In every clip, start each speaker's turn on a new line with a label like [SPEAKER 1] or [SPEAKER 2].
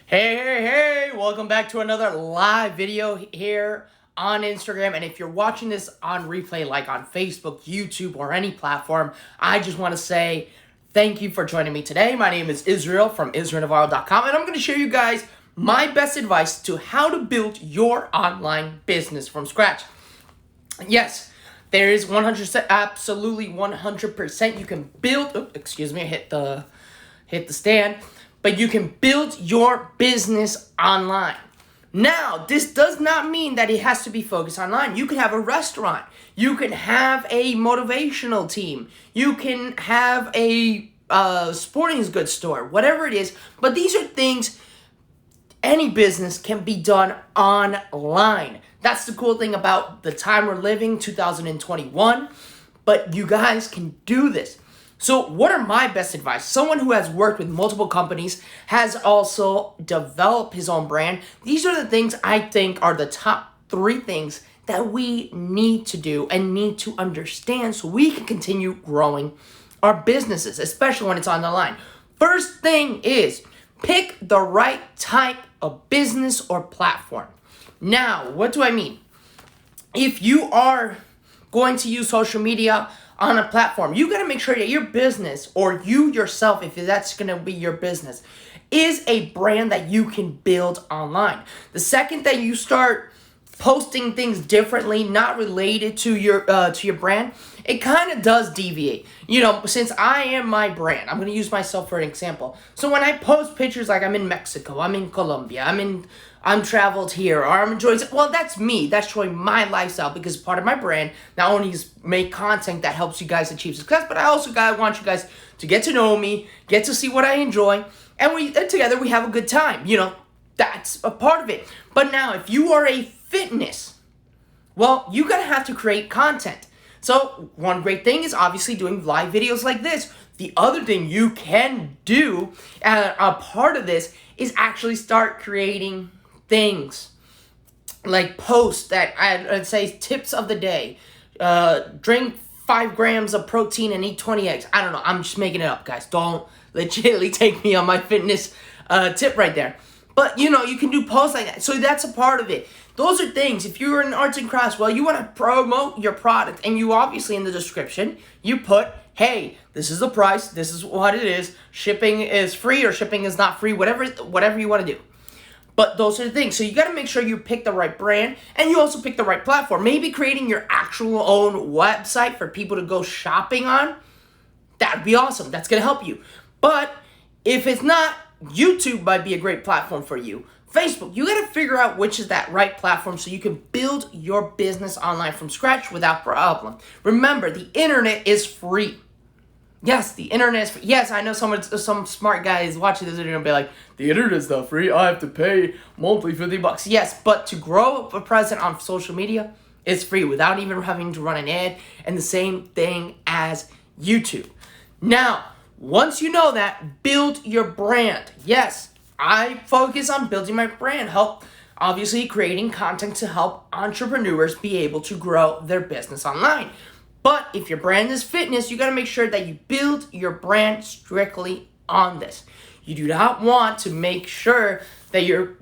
[SPEAKER 1] Hey, welcome back to another live video here on Instagram. And if you're watching this on replay, like on Facebook, YouTube, or any platform, I just want to say thank you for joining me today. My name is Israel from IsraelNavarro.com, and I'm going to share you guys my best advice to how to build your online business from scratch. Yes, there is 100%, absolutely 100% you can build, hit the stand, but you can build your business online. Now, this does not mean that it has to be focused online. You can have a restaurant. You can have a motivational team. You can have a sporting goods store, whatever it is. But these are things any business can be done online. That's the cool thing about the time we're living, 2021. But you guys can do this. So what are my best advice? Someone who has worked with multiple companies, has also developed his own brand. These are the things I think are the top 3 things that we need to do and need to understand so we can continue growing our businesses, especially when it's on the line. First thing is pick the right type of business or platform. Now, what do I mean? If you are going to use social media on a platform, you got to make sure that your business, or you yourself, if that's going to be your business, is a brand that you can build online. The second that you start posting things differently, not related to your brand, it kind of does deviate. You know, since I am my brand, I'm going to use myself for an example. So when I post pictures like I'm in Mexico, I'm in Colombia, I'm traveled here, or I'm enjoying, well, that's me. That's showing my lifestyle, because part of my brand not only is make content that helps you guys achieve success, but I also want you guys to get to know me, get to see what I enjoy, and together we have a good time. You know, that's a part of it. But now, if you are a fitness, well, you're going to have to create content. So one great thing is obviously doing live videos like this. The other thing you can do, a part of this, is actually start creating things like posts that I'd say tips of the day. Drink 5 grams of protein and eat 20 eggs. I don't know. I'm just making it up, guys. Don't legitimately take me on my fitness tip right there. But, you know, you can do posts like that. So that's a part of it. Those are things. If you're in arts and crafts, well, you want to promote your product. And you obviously, in the description, you put, hey, this is the price. This is what it is. Shipping is free or shipping is not free. Whatever you want to do. But those are the things. So you got to make sure you pick the right brand, and you also pick the right platform. Maybe creating your actual own website for people to go shopping on. That'd be awesome. That's going to help you. But if it's not, YouTube might be a great platform for you. Facebook, you got to figure out which is that right platform so you can build your business online from scratch without problem. Remember, the internet is free. Yes, the internet is free. Yes, I know some smart guy is watching this video and be like, the internet's not free. I have to pay monthly $50. Yes, but to grow a presence on social media, it's free without even having to run an ad, and the same thing as YouTube. Now, once you know that, build your brand. Yes, I focus on building my brand, obviously creating content to help entrepreneurs be able to grow their business online. But if your brand is fitness, you got to make sure that you build your brand strictly on this. You do not want to make sure that you're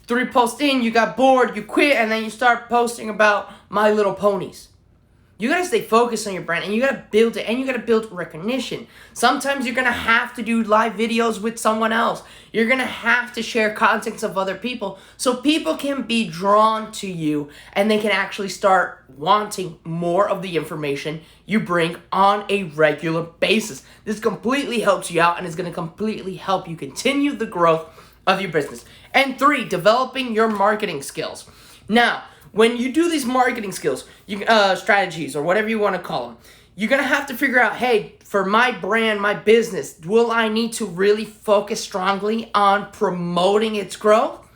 [SPEAKER 1] 3 posts in, you got bored, you quit, and then you start posting about My Little Ponies. You got to stay focused on your brand, and you got to build it, and you got to build recognition. Sometimes you're going to have to do live videos with someone else. You're going to have to share contents of other people so people can be drawn to you, and they can actually start wanting more of the information you bring on a regular basis. This completely helps you out, and it's going to completely help you continue the growth of your business. And 3, developing your marketing skills. Now, when you do these marketing skills, strategies, or whatever you want to call them, you're going to have to figure out, hey, for my brand, my business, will I need to really focus strongly on promoting its growth?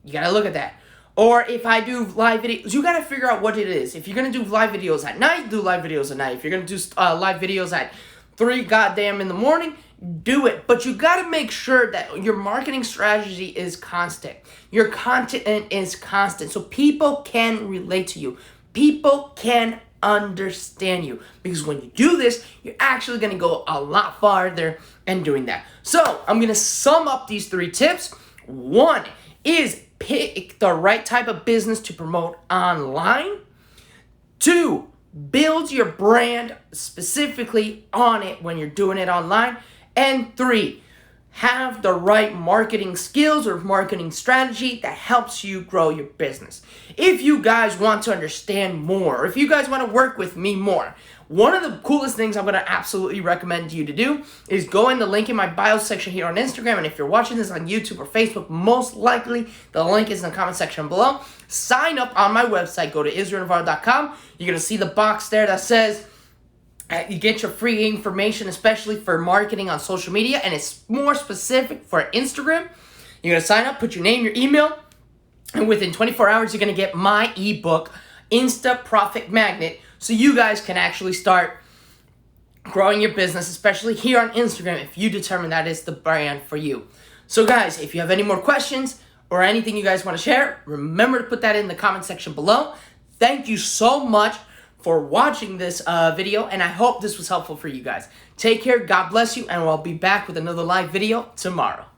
[SPEAKER 1] You got to look at that. Or if I do live videos, you got to figure out what it is. If you're going to do live videos at night, do live videos at night. If you're going to do live videos at 3 goddamn in the morning, do it. But you got to make sure that your marketing strategy is constant. Your content is constant. So people can relate to you. People can understand you. Because when you do this, you're actually going to go a lot farther in doing that. So I'm going to sum up these 3 tips. One is pick the right type of business to promote online. 2, build your brand specifically on it when you're doing it online. And 3, have the right marketing skills or marketing strategy that helps you grow your business. If you guys want to understand more, if you guys want to work with me more, one of the coolest things I'm going to absolutely recommend you to do is go in the link in my bio section here on Instagram. And if you're watching this on YouTube or Facebook, most likely the link is in the comment section below. Sign up on my website. Go to israelnavarro.com. You're going to see the box there that says you get your free information, especially for marketing on social media, and it's more specific for Instagram. You're going to sign up, put your name, your email, and within 24 hours, you're going to get my ebook, Insta Profit Magnet, so you guys can actually start growing your business, especially here on Instagram, if you determine that is the brand for you. So guys, if you have any more questions or anything you guys want to share, remember to put that in the comment section below. Thank you so much for watching this video, and I hope this was helpful for you guys. Take care, God bless you, and I'll be back with another live video tomorrow.